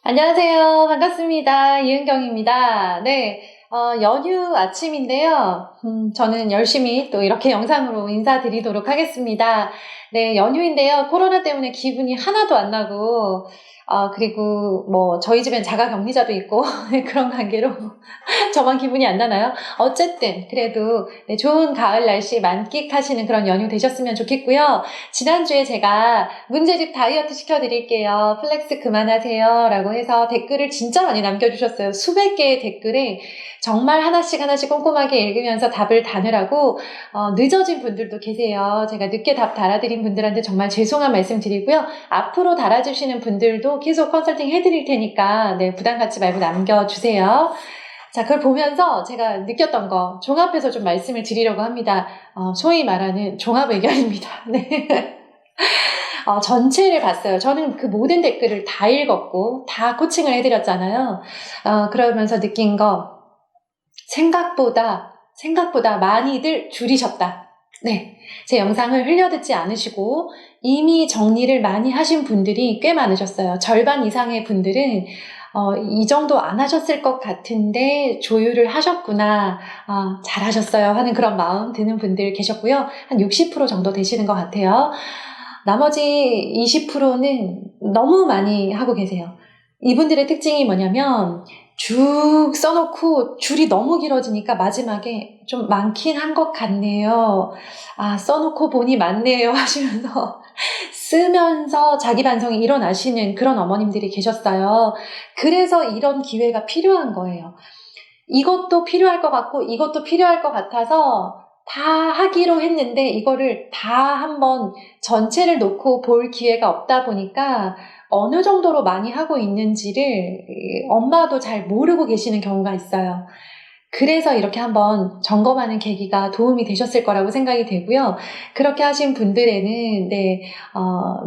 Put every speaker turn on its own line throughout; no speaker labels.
안녕하세요. 반갑습니다. 이은경입니다. 네, 연휴 아침인데요. 저는 열심히 또 이렇게 영상으로 인사드리도록 하겠습니다. 네, 연휴인데요. 코로나 때문에 기분이 하나도 안 나고, 그리고 뭐 저희 집엔 자가 격리자도 있고 그런 관계로 저만 기분이 안 나나요? 어쨌든 그래도 네, 좋은 가을 날씨 만끽하시는 그런 연휴 되셨으면 좋겠고요. 지난주에 제가 문제집 다이어트 시켜드릴게요. 플렉스 그만하세요 라고 해서 댓글을 진짜 많이 남겨주셨어요. 수백 개의 댓글에 정말 하나씩 꼼꼼하게 읽으면서 답을 다느라고 늦어진 분들도 계세요. 제가 늦게 답 달아드린 분들한테 정말 죄송한 말씀 드리고요. 앞으로 달아주시는 분들도 계속 컨설팅 해드릴 테니까 네, 부담 갖지 말고 남겨주세요. 자, 그걸 보면서 제가 느꼈던 거 종합해서 좀 말씀을 드리려고 합니다. 소위 말하는 종합 의견입니다. 네. 전체를 봤어요. 저는 그 모든 댓글을 다 읽었고 다 코칭을 해드렸잖아요. 그러면서 느낀 거 생각보다 많이들 줄이셨다. 네, 제 영상을 흘려듣지 않으시고 이미 정리를 많이 하신 분들이 꽤 많으셨어요. 절반 이상의 분들은 이 정도 안 하셨을 것 같은데 조율을 하셨구나, 잘하셨어요 하는 그런 마음 드는 분들 계셨고요. 한 60% 정도 되시는 것 같아요. 나머지 20%는 너무 많이 하고 계세요. 이분들의 특징이 뭐냐면 쭉 써놓고 줄이 너무 길어지니까 마지막에 좀 많긴 한 것 같네요. 써놓고 보니 많네요 하시면서 쓰면서 자기 반성이 일어나시는 그런 어머님들이 계셨어요. 그래서 이런 기회가 필요한 거예요. 이것도 필요할 것 같고 이것도 필요할 것 같아서 다 하기로 했는데 이거를 다 한번 전체를 놓고 볼 기회가 없다 보니까 어느 정도로 많이 하고 있는지를 엄마도 잘 모르고 계시는 경우가 있어요. 그래서 이렇게 한번 점검하는 계기가 도움이 되셨을 거라고 생각이 되고요. 그렇게 하신 분들에는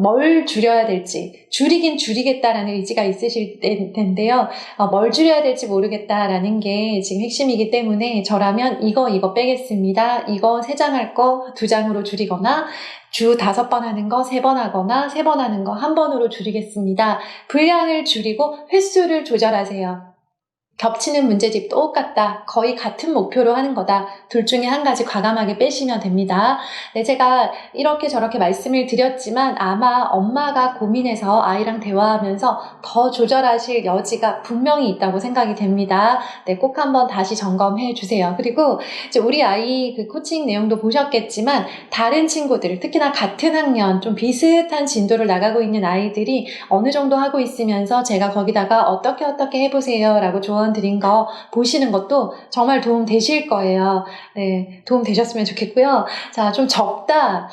뭘 줄여야 될지, 줄이긴 줄이겠다라는 의지가 있으실 텐데요. 뭘 줄여야 될지 모르겠다라는 게 지금 핵심이기 때문에 저라면 이거 빼겠습니다. 이거 3장 할 거 2장으로 줄이거나 주 5번 하는 거 3번 하거나 3번 하는 거 1번으로 줄이겠습니다. 분량을 줄이고 횟수를 조절하세요. 겹치는 문제집 똑같다. 거의 같은 목표로 하는 거다. 둘 중에 한 가지 과감하게 빼시면 됩니다. 네, 제가 이렇게 저렇게 말씀을 드렸지만 아마 엄마가 고민해서 아이랑 대화하면서 더 조절하실 여지가 분명히 있다고 생각이 됩니다. 네, 꼭 한번 다시 점검해 주세요. 그리고 이제 우리 아이 그 코칭 내용도 보셨겠지만 다른 친구들, 특히나 같은 학년 좀 비슷한 진도를 나가고 있는 아이들이 어느 정도 하고 있으면서 제가 거기다가 어떻게 해보세요 라고 조언 드린 거 보시는 것도 정말 도움 되실 거예요. 네, 도움 되셨으면 좋겠고요. 자, 좀 적다,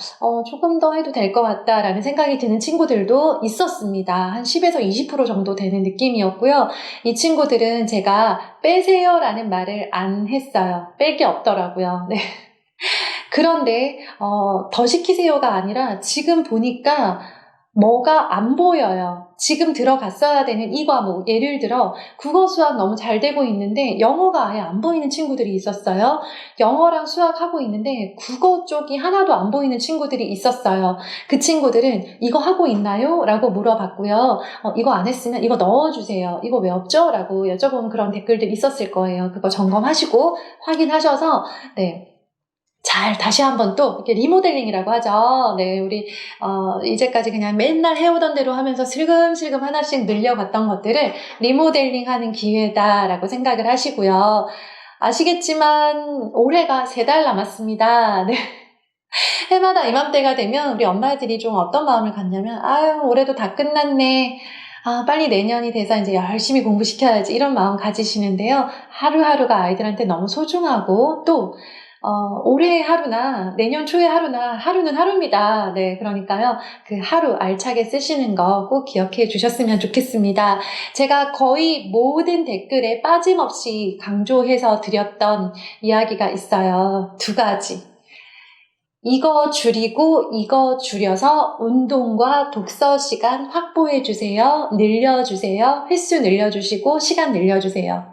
조금 더 해도 될 것 같다라는 생각이 드는 친구들도 있었습니다. 한 10에서 20% 정도 되는 느낌이었고요. 이 친구들은 제가 빼세요라는 말을 안 했어요. 뺄 게 없더라고요. 네. 그런데 더 시키세요가 아니라 지금 보니까 뭐가 안 보여요. 지금 들어갔어야 되는 이 과목, 예를 들어 국어 수학 너무 잘 되고 있는데 영어가 아예 안 보이는 친구들이 있었어요. 영어랑 수학 하고 있는데 국어 쪽이 하나도 안 보이는 친구들이 있었어요. 그 친구들은 이거 하고 있나요? 라고 물어봤고요. 이거 안 했으면 이거 넣어주세요. 이거 왜 없죠? 라고 여쭤본 그런 댓글들 있었을 거예요. 그거 점검하시고 확인하셔서 네. 잘 다시 한번 또 이렇게 리모델링이라고 하죠. 네, 우리 이제까지 그냥 맨날 해오던 대로 하면서 슬금슬금 하나씩 늘려갔던 것들을 리모델링하는 기회다라고 생각을 하시고요. 아시겠지만 올해가 3달 남았습니다. 네. 해마다 이맘때가 되면 우리 엄마들이 좀 어떤 마음을 갖냐면 아유 올해도 다 끝났네. 빨리 내년이 돼서 이제 열심히 공부시켜야지 이런 마음 가지시는데요. 하루하루가 아이들한테 너무 소중하고 또 올해 하루나 내년 초의 하루나 하루는 하루입니다. 네, 그러니까요. 그 하루 알차게 쓰시는 거 꼭 기억해 주셨으면 좋겠습니다. 제가 거의 모든 댓글에 빠짐없이 강조해서 드렸던 이야기가 있어요. 2가지. 이거 줄이고 이거 줄여서 운동과 독서 시간 확보해 주세요. 늘려주세요. 횟수 늘려주시고 시간 늘려주세요.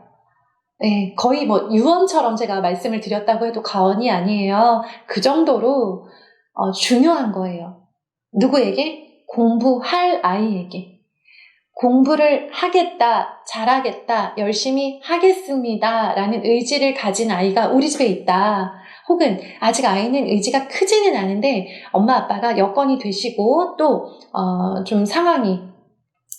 네, 거의 뭐 유언처럼 제가 말씀을 드렸다고 해도 과언이 아니에요. 그 정도로 중요한 거예요. 누구에게? 공부할 아이에게. 공부를 하겠다, 잘하겠다, 열심히 하겠습니다 라는 의지를 가진 아이가 우리 집에 있다. 혹은 아직 아이는 의지가 크지는 않은데 엄마 아빠가 여건이 되시고 또 좀 상황이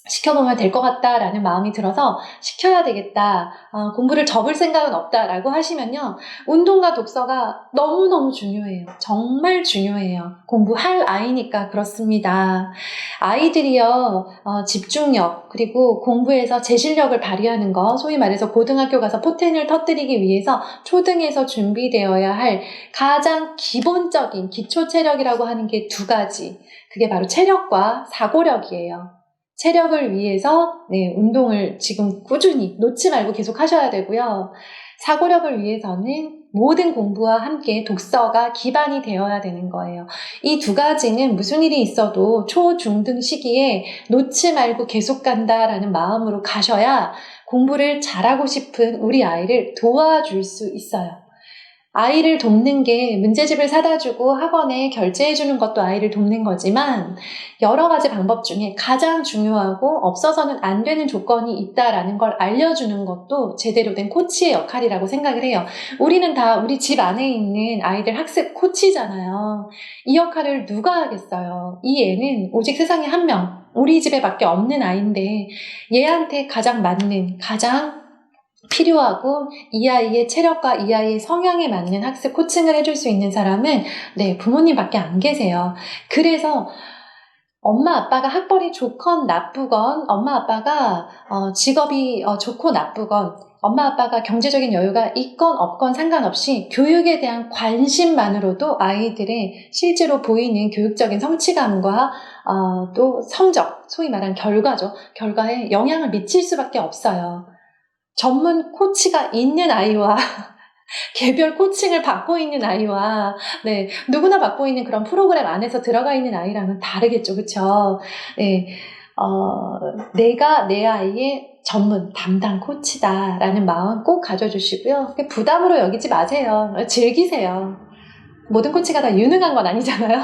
시켜보면 될 것 같다라는 마음이 들어서 시켜야 되겠다, 공부를 접을 생각은 없다라고 하시면요. 운동과 독서가 너무너무 중요해요. 정말 중요해요. 공부할 아이니까 그렇습니다. 아이들이요, 집중력 그리고 공부에서 제 실력을 발휘하는 거, 소위 말해서 고등학교 가서 포텐을 터뜨리기 위해서 초등에서 준비되어야 할 가장 기본적인 기초 체력이라고 하는 게 두 가지. 그게 바로 체력과 사고력이에요. 체력을 위해서 운동을 지금 꾸준히 놓지 말고 계속 하셔야 되고요. 사고력을 위해서는 모든 공부와 함께 독서가 기반이 되어야 되는 거예요. 이 두 가지는 무슨 일이 있어도 초, 중 등 시기에 놓지 말고 계속 간다라는 마음으로 가셔야 공부를 잘하고 싶은 우리 아이를 도와줄 수 있어요. 아이를 돕는 게 문제집을 사다 주고 학원에 결제해 주는 것도 아이를 돕는 거지만 여러 가지 방법 중에 가장 중요하고 없어서는 안 되는 조건이 있다라는 걸 알려주는 것도 제대로 된 코치의 역할이라고 생각을 해요. 우리는 다 우리 집 안에 있는 아이들 학습 코치잖아요. 이 역할을 누가 하겠어요? 이 애는 오직 세상에 한 명, 우리 집에 밖에 없는 아이인데 얘한테 가장 맞는, 가장 필요하고 이 아이의 체력과 이 아이의 성향에 맞는 학습 코칭을 해줄 수 있는 사람은 부모님밖에 안 계세요. 그래서 엄마 아빠가 학벌이 좋건 나쁘건, 엄마 아빠가 직업이 좋고 나쁘건, 엄마 아빠가 경제적인 여유가 있건 없건 상관없이 교육에 대한 관심만으로도 아이들의 실제로 보이는 교육적인 성취감과 또 성적, 소위 말하는 결과죠. 결과에 영향을 미칠 수밖에 없어요. 전문 코치가 있는 아이와 개별 코칭을 받고 있는 아이와 누구나 받고 있는 그런 프로그램 안에서 들어가 있는 아이랑은 다르겠죠. 그렇죠? 내가 내 아이의 전문 담당 코치다라는 마음 꼭 가져주시고요. 부담으로 여기지 마세요. 즐기세요. 모든 코치가 다 유능한 건 아니잖아요.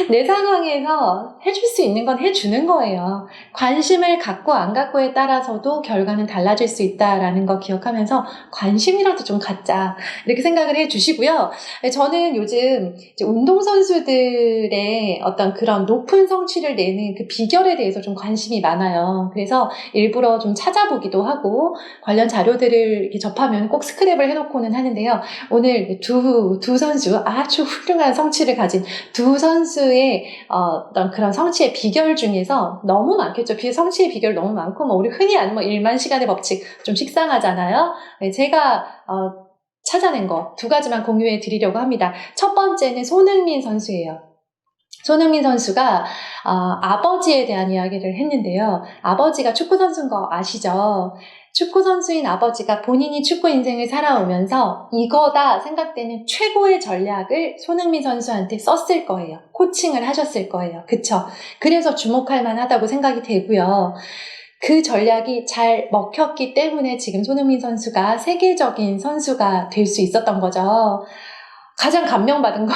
내 상황에서 해줄 수 있는 건 해주는 거예요. 관심을 갖고 안 갖고에 따라서도 결과는 달라질 수 있다라는 거 기억하면서 관심이라도 좀 갖자, 이렇게 생각을 해주시고요. 저는 요즘 이제 운동선수들의 어떤 그런 높은 성취를 내는 그 비결에 대해서 좀 관심이 많아요. 그래서 일부러 좀 찾아보기도 하고 관련 자료들을 이렇게 접하면 꼭 스크랩을 해놓고는 하는데요. 오늘 두 선수, 아주 훌륭한 성취를 가진 두 선수의 어떤 그런 성취의 비결 중에서 너무 많겠죠. 성취의 비결 너무 많고, 우리 흔히 아는 1만 시간의 법칙 좀 식상하잖아요. 제가 찾아낸 거 두 가지만 공유해 드리려고 합니다. 첫 번째는 손흥민 선수예요. 손흥민 선수가 아버지에 대한 이야기를 했는데요. 아버지가 축구 선수인 거 아시죠? 축구 선수인 아버지가 본인이 축구 인생을 살아오면서 이거다 생각되는 최고의 전략을 손흥민 선수한테 썼을 거예요. 코칭을 하셨을 거예요. 그쵸? 그래서 주목할 만하다고 생각이 되고요. 그 전략이 잘 먹혔기 때문에 지금 손흥민 선수가 세계적인 선수가 될 수 있었던 거죠. 가장 감명받은 거,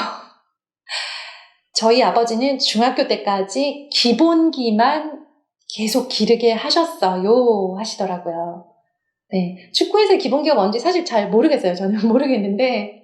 저희 아버지는 중학교 때까지 기본기만 계속 기르게 하셨어요 하시더라고요. 축구에서의 기본기가 뭔지 사실 잘 모르겠어요. 저는 모르겠는데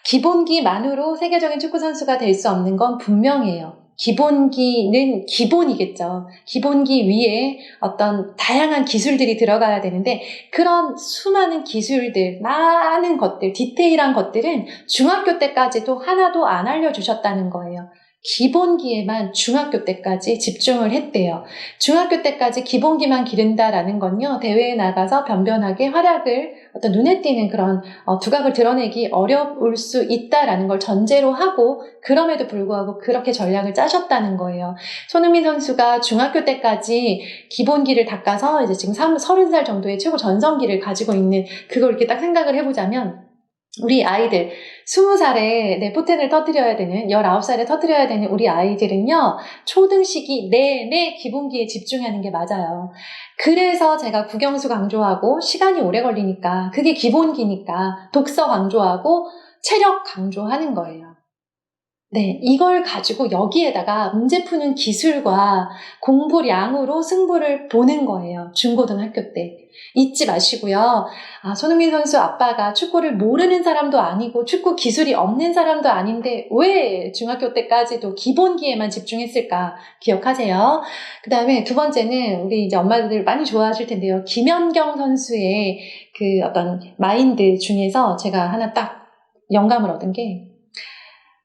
기본기만으로 세계적인 축구 선수가 될 수 없는 건 분명해요. 기본기는 기본이겠죠. 기본기 위에 어떤 다양한 기술들이 들어가야 되는데 그런 수많은 기술들, 많은 것들, 디테일한 것들은 중학교 때까지도 하나도 안 알려주셨다는 거예요. 기본기에만 중학교 때까지 집중을 했대요. 중학교 때까지 기본기만 기른다라는 건요, 대회에 나가서 변변하게 활약을 어떤 눈에 띄는 그런 두각을 드러내기 어려울 수 있다라는 걸 전제로 하고, 그럼에도 불구하고 그렇게 전략을 짜셨다는 거예요. 손흥민 선수가 중학교 때까지 기본기를 닦아서 이제 지금 30살 정도의 최고 전성기를 가지고 있는, 그걸 이렇게 딱 생각을 해보자면 우리 아이들 20살에 포텐을 터뜨려야 되는, 19살에 터뜨려야 되는 우리 아이들은요, 초등 시기 내내 기본기에 집중하는 게 맞아요. 그래서 제가 국영수 강조하고 시간이 오래 걸리니까, 그게 기본기니까 독서 강조하고 체력 강조하는 거예요. 네, 이걸 가지고 여기에다가 문제 푸는 기술과 공부량으로 승부를 보는 거예요. 중고등학교 때. 잊지 마시고요. 손흥민 선수 아빠가 축구를 모르는 사람도 아니고 축구 기술이 없는 사람도 아닌데 왜 중학교 때까지도 기본기에만 집중했을까 기억하세요. 그 다음에 두 번째는 우리 이제 엄마들 많이 좋아하실 텐데요. 김연경 선수의 그 어떤 마인드 중에서 제가 하나 딱 영감을 얻은 게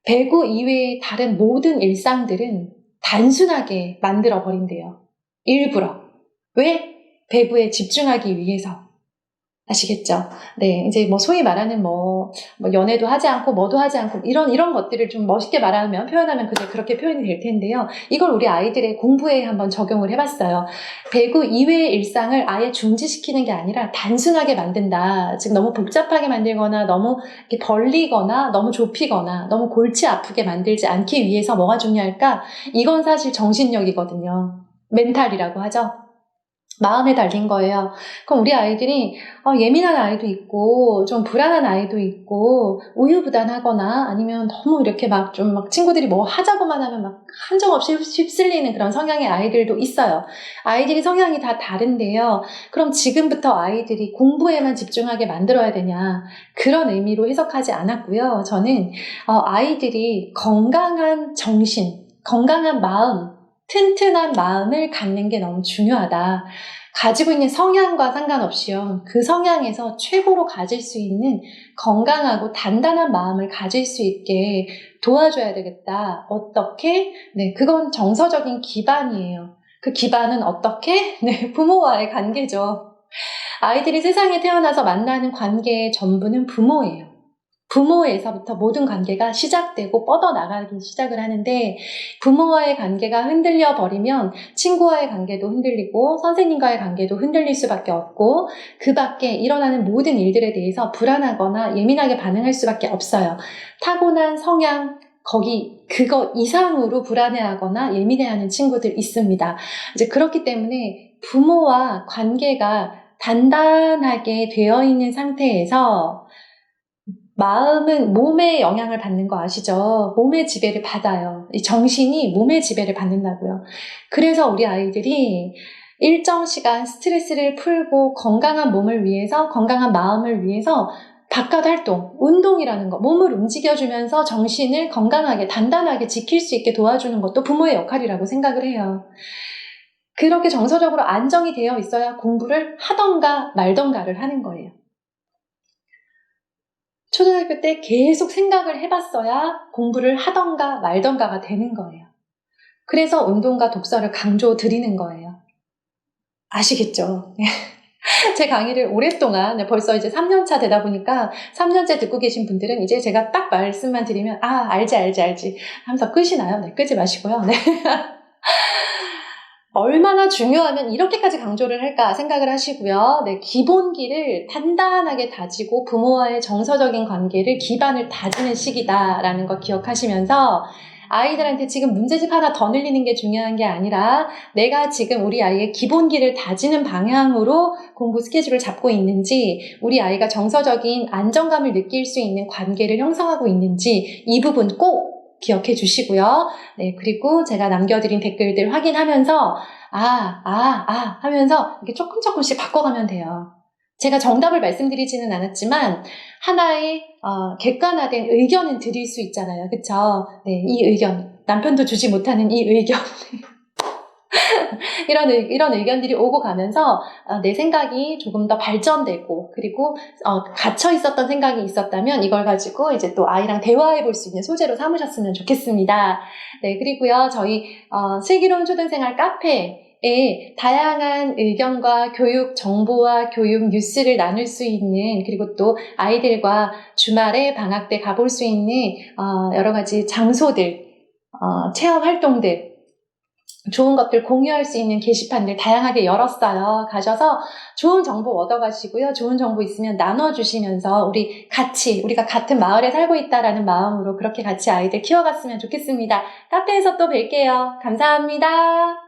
배구 이외의 다른 모든 일상들은 단순하게 만들어버린대요. 일부러. 왜? 배구에 집중하기 위해서. 아시겠죠? 네, 이제 뭐 소위 말하는 뭐 연애도 하지 않고 뭐도 하지 않고 이런 것들을 좀 멋있게 말하면 표현하면 그렇게 표현이 될 텐데요. 이걸 우리 아이들의 공부에 한번 적용을 해봤어요. 배구 이외의 일상을 아예 중지시키는 게 아니라 단순하게 만든다. 즉 너무 복잡하게 만들거나 너무 이렇게 벌리거나 너무 좁히거나 너무 골치 아프게 만들지 않기 위해서 뭐가 중요할까? 이건 사실 정신력이거든요. 멘탈이라고 하죠. 마음에 달린 거예요. 그럼 우리 아이들이 예민한 아이도 있고 좀 불안한 아이도 있고 우유부단하거나 아니면 너무 이렇게 막 친구들이 뭐 하자고만 하면 막 한정없이 휩쓸리는 그런 성향의 아이들도 있어요. 아이들이 성향이 다 다른데요. 그럼 지금부터 아이들이 공부에만 집중하게 만들어야 되냐, 그런 의미로 해석하지 않았고요. 저는 아이들이 건강한 정신, 건강한 마음, 튼튼한 마음을 갖는 게 너무 중요하다. 가지고 있는 성향과 상관없이요. 그 성향에서 최고로 가질 수 있는 건강하고 단단한 마음을 가질 수 있게 도와줘야 되겠다. 어떻게? 네, 그건 정서적인 기반이에요. 그 기반은 어떻게? 네, 부모와의 관계죠. 아이들이 세상에 태어나서 만나는 관계의 전부는 부모예요. 부모에서부터 모든 관계가 시작되고 뻗어나가기 시작을 하는데, 부모와의 관계가 흔들려 버리면 친구와의 관계도 흔들리고 선생님과의 관계도 흔들릴 수밖에 없고, 그 밖에 일어나는 모든 일들에 대해서 불안하거나 예민하게 반응할 수밖에 없어요. 타고난 성향, 그거 이상으로 불안해하거나 예민해하는 친구들 있습니다. 이제 그렇기 때문에 부모와 관계가 단단하게 되어 있는 상태에서 마음은 몸에 영향을 받는 거 아시죠? 몸의 지배를 받아요. 이 정신이 몸의 지배를 받는다고요. 그래서 우리 아이들이 일정 시간 스트레스를 풀고 건강한 몸을 위해서, 건강한 마음을 위해서 바깥 활동, 운동이라는 거, 몸을 움직여주면서 정신을 건강하게, 단단하게 지킬 수 있게 도와주는 것도 부모의 역할이라고 생각을 해요. 그렇게 정서적으로 안정이 되어 있어야 공부를 하던가 말던가를 하는 거예요. 초등학교 때 계속 생각을 해봤어야 공부를 하던가 말던가가 되는 거예요. 그래서 운동과 독서를 강조 드리는 거예요. 아시겠죠? 제 강의를 오랫동안, 벌써 이제 3년차 되다 보니까 3년째 듣고 계신 분들은 이제 제가 딱 말씀만 드리면 알지 하면서 끄시나요? 네, 끄지 마시고요. 네. 얼마나 중요하면 이렇게까지 강조를 할까 생각을 하시고요. 네, 기본기를 단단하게 다지고 부모와의 정서적인 관계를 기반을 다지는 시기다라는 거 기억하시면서, 아이들한테 지금 문제집 하나 더 늘리는 게 중요한 게 아니라 내가 지금 우리 아이의 기본기를 다지는 방향으로 공부 스케줄을 잡고 있는지, 우리 아이가 정서적인 안정감을 느낄 수 있는 관계를 형성하고 있는지, 이 부분 꼭 기억해 주시고요. 네, 그리고 제가 남겨드린 댓글들 확인하면서 하면서 이렇게 조금씩 바꿔가면 돼요. 제가 정답을 말씀드리지는 않았지만 하나의 객관화된 의견은 드릴 수 있잖아요. 그쵸? 네, 이 의견, 남편도 주지 못하는 이 의견 이런 의견들이 오고 가면서 내 생각이 조금 더 발전되고, 그리고 갇혀 있었던 생각이 있었다면 이걸 가지고 이제 또 아이랑 대화해 볼 수 있는 소재로 삼으셨으면 좋겠습니다. 네, 그리고요, 저희 슬기로운 초등생활 카페에 다양한 의견과 교육 정보와 교육 뉴스를 나눌 수 있는, 그리고 또 아이들과 주말에 방학 때 가볼 수 있는 여러 가지 장소들, 체험 활동들, 좋은 것들 공유할 수 있는 게시판들 다양하게 열었어요. 가셔서 좋은 정보 얻어가시고요. 좋은 정보 있으면 나눠주시면서 우리가 같은 마을에 살고 있다라는 마음으로 그렇게 같이 아이들 키워갔으면 좋겠습니다. 카페에서 또 뵐게요. 감사합니다.